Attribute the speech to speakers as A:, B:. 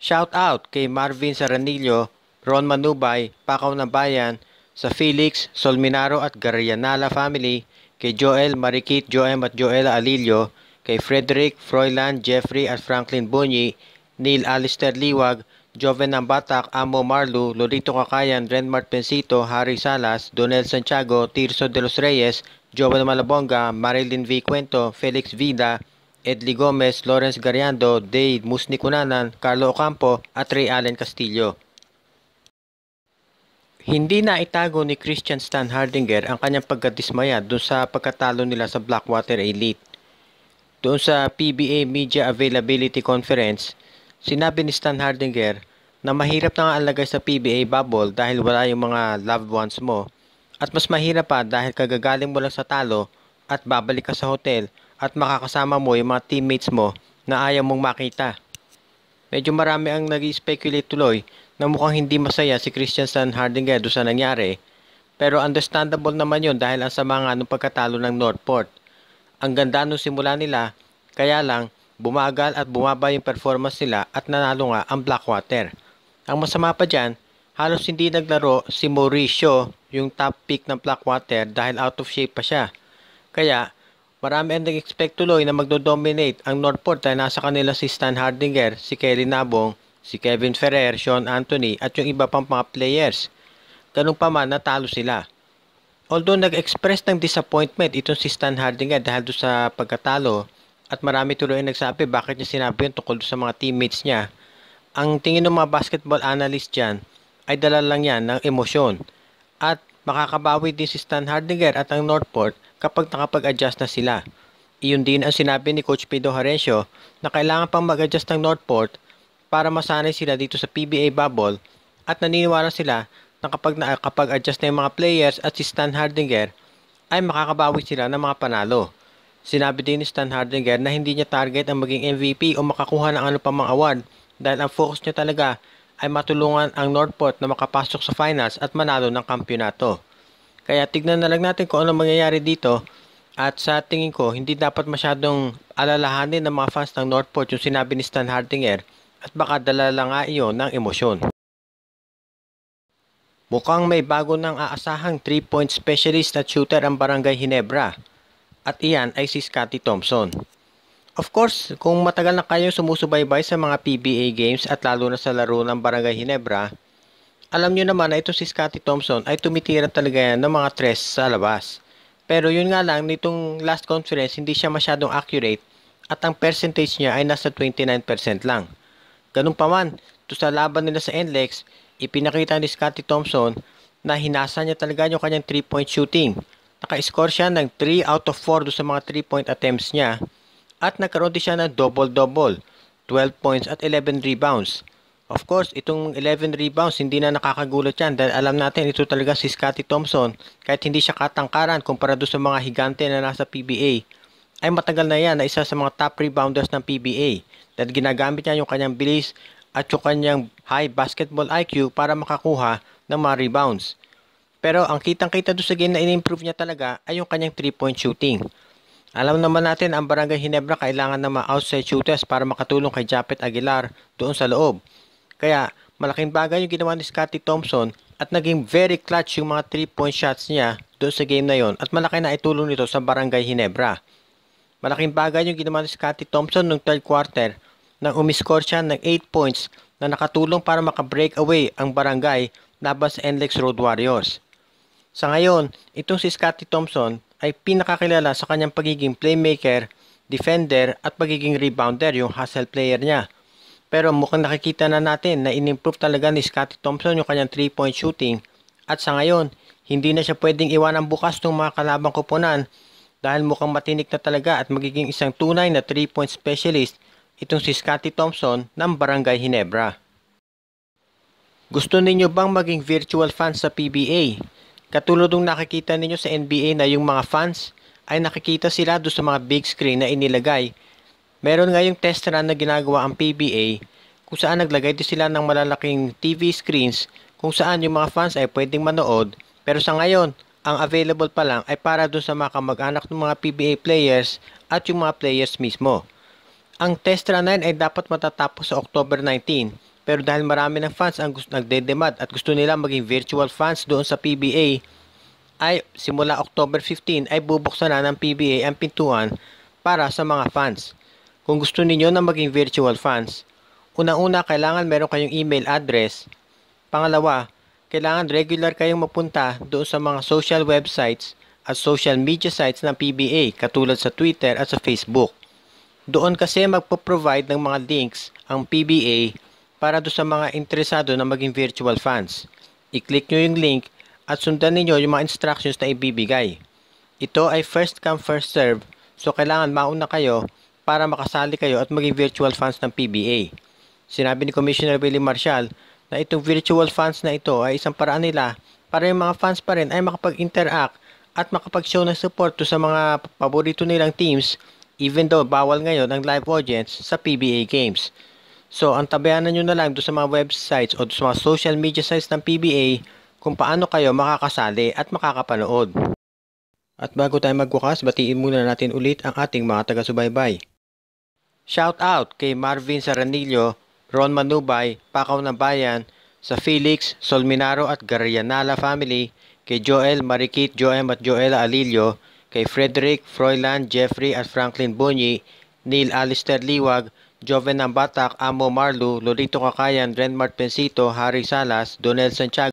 A: Shout out kay Marvin Saranillo, Ron Manubay, Pakaw ng Bayan, sa Felix, Solminaro at Garianala family, kay Joel, Marikit, Joem at Joela Alilio, kay Frederick, Froilan, Jeffrey at Franklin Bunyi, Neil Alistair Liwag, Joven Nambatak, Amo Marlu, Lolito Kakayan, Renmart Pensito, Harry Salas, Donel Santiago, Tirso de los Reyes, Joven Malabonga, Marilyn V. Cuento, Felix Vida, Edli Gomez, Lawrence Gariando, Dave Musnikunanan, Carlo Ocampo at Ray Allen Castillo. Hindi na itago ni Christian Stan Hardinger ang kanyang pagkadismaya doon sa pagkatalo nila sa Blackwater Elite. Doon sa PBA Media Availability Conference, sinabi ni Stan Hardinger na mahirap na nga alagay sa PBA bubble dahil wala yung mga loved ones mo at mas mahirap pa dahil kagagaling mo lang sa talo at babalik ka sa hotel at makakasama mo yung mga teammates mo na ayaw mong makita. Medyo marami ang nag-speculate tuloy na mukhang hindi masaya si Christian Stan Hardinger doon sa nangyari, pero understandable naman yun dahil ang sama nga nung pagkatalo ng Northport. Ang ganda nung simula nila, kaya lang bumagal at bumaba yung performance nila at nanalo nga ang Blackwater. Ang masama pa dyan, halos hindi naglaro si Mauricio, yung top pick ng Blackwater dahil out of shape pa siya. Kaya marami ang nag-expect tuloy na magdo-dominate ang Northport dahil nasa kanila si Stan Hardinger, si Kelly Nabong, si Kevin Ferrer, Sean Anthony at yung iba pang mga players. Ganun pa man, natalo sila. Although nag-express ng disappointment itong si Stan Hardinger dahil doon sa pagkatalo at marami tuloy ang nagsabi bakit niya sinabi yun tungkol sa mga teammates niya, ang tingin ng mga basketball analyst dyan ay dala lang yan ng emosyon. At makakabawi din si Stan Hardinger at ang Northport kapag nakapag-adjust na sila. Iyon din ang sinabi ni Coach Pido Harencio na kailangan pang mag-adjust ng Northport para masanay sila dito sa PBA bubble at naniniwala sila na kapag nakapag-adjust na yung mga players at si Stan Hardinger ay makakabawi sila ng mga panalo. Sinabi din ni Stan Hardinger na hindi niya target ang maging MVP o makakuha ng ano pa mang award dahil ang focus niya talaga ay matulungan ang Northport na makapasok sa finals at manalo ng kampyonato. Kaya tignan na lang natin kung ano mangyayari dito at sa tingin ko hindi dapat masyadong alalahanin ng mga fans ng Northport yung sinabi ni Stan Hardinger at baka dala lang nga iyon ng emosyon. Mukhang may bago ng aasahang 3-point specialist at shooter ang Barangay Ginebra at iyan ay si Scottie Thompson. Of course, kung matagal na kayo sumusubaybay sa mga PBA games at lalo na sa laro ng Barangay Ginebra, alam nyo naman na ito si Scottie Thompson ay tumitira talaga yan ng mga tres sa labas. Pero yun nga lang, nitong last conference hindi siya masyadong accurate at ang percentage niya ay nasa 29% lang. Ganun pa man, to sa laban nila sa NLEX, ipinakita ni Scottie Thompson na hinasa niya talaga yung kanyang 3-point shooting. Naka-score siya ng 3 out of 4 do sa mga 3-point attempts niya at nagkaroon din siya ng double-double, 12 points at 11 rebounds. Of course, itong 11 rebounds hindi na nakakagulat yan dahil alam natin ito talaga si Scottie Thompson kahit hindi siya katangkaran kumpara do sa mga higante na nasa PBA. Ay matagal na yan na isa sa mga top rebounders ng PBA dahil ginagamit niya yung kanyang bilis at yung kanyang high basketball IQ para makakuha ng mga rebounds. Pero ang kitang-kita doon sa game na in-improve niya talaga ay yung kanyang 3-point shooting. Alam naman natin ang Barangay Ginebra kailangan ng mga outside shooters para makatulong kay Japet Aguilar doon sa loob. Kaya malaking bagay yung ginawa ni Scottie Thompson at naging very clutch yung mga 3-point shots niya doon sa game na yon at malaki na itulong nito sa Barangay Ginebra. Malaking bagay yung ginawa ni Scottie Thompson noong third quarter nang umiscore siya ng 8 points na nakatulong para maka-break away ang Barangay laban sa NLEX Road Warriors. Sa ngayon, itong si Scottie Thompson ay pinakakilala sa kanyang pagiging playmaker, defender at pagiging rebounder, yung hustle player niya. Pero mukhang nakikita na natin na in-improve talaga ni Scottie Thompson yung kanyang 3-point shooting at sa ngayon, hindi na siya pwedeng iwanang bukas ng mga kalabang koponan dahil mukhang matinik na talaga at magiging isang tunay na 3-point specialist itong si Scottie Thompson ng Barangay Ginebra. Gusto ninyo bang maging virtual fans sa PBA? Katulad ng nakikita ninyo sa NBA na yung mga fans ay nakikita sila doon sa mga big screen na inilagay. Meron nga yung test run na ginagawa ang PBA kung saan naglagay din sila ng malalaking TV screens kung saan yung mga fans ay pwedeng manood. Pero sa ngayon, ang available pa lang ay para doon sa mga kamag-anak ng mga PBA players at yung mga players mismo. Ang test run na yun ay dapat matatapos sa October 19 Pero dahil marami ng fans ang nagdedemand at gusto nila maging virtual fans doon sa PBA, ay simula October 15 ay bubuksan na ng PBA ang pintuan para sa mga fans. Kung gusto ninyo na maging virtual fans, unang-una kailangan meron kayong email address. Pangalawa, kailangan regular kayong mapunta doon sa mga social websites at social media sites ng PBA katulad sa Twitter at sa Facebook. Doon kasi magpo-provide ng mga links ang PBA para doon sa mga interesado na maging virtual fans. I-click nyo yung link at sundan ninyo yung mga instructions na ibibigay. Ito ay first come first serve, so kailangan mauna kayo para makasali kayo at maging virtual fans ng PBA. Sinabi ni Commissioner Willie Marcial na itong virtual fans na ito ay isang paraan nila para yung mga fans pa rin ay makapag-interact at makapag-show ng support to sa mga paborito nilang teams, even though bawal ngayon ang live audience sa PBA games. So, antabayanan nyo na lang doon sa mga websites o sa mga social media sites ng PBA kung paano kayo makakasali at makakapanood. At bago tayo magwakas, batiin muna natin ulit ang ating mga taga-subaybay. Shout out kay Marvin Saranillo, Ron Manubay, Pakaw ng Bayan, sa Felix, Solminaro at Garrianala family, kay Joel, Marikit, Joem at Joela Alilio, kay Frederick, Froilan, Jeffrey at Franklin Bunyi, Neil Alistair Liwag, Joven Ambatak, Amo Marlu, Lolito Kakayan, Renmart Pensito, Harry Salas, Donel Santiago,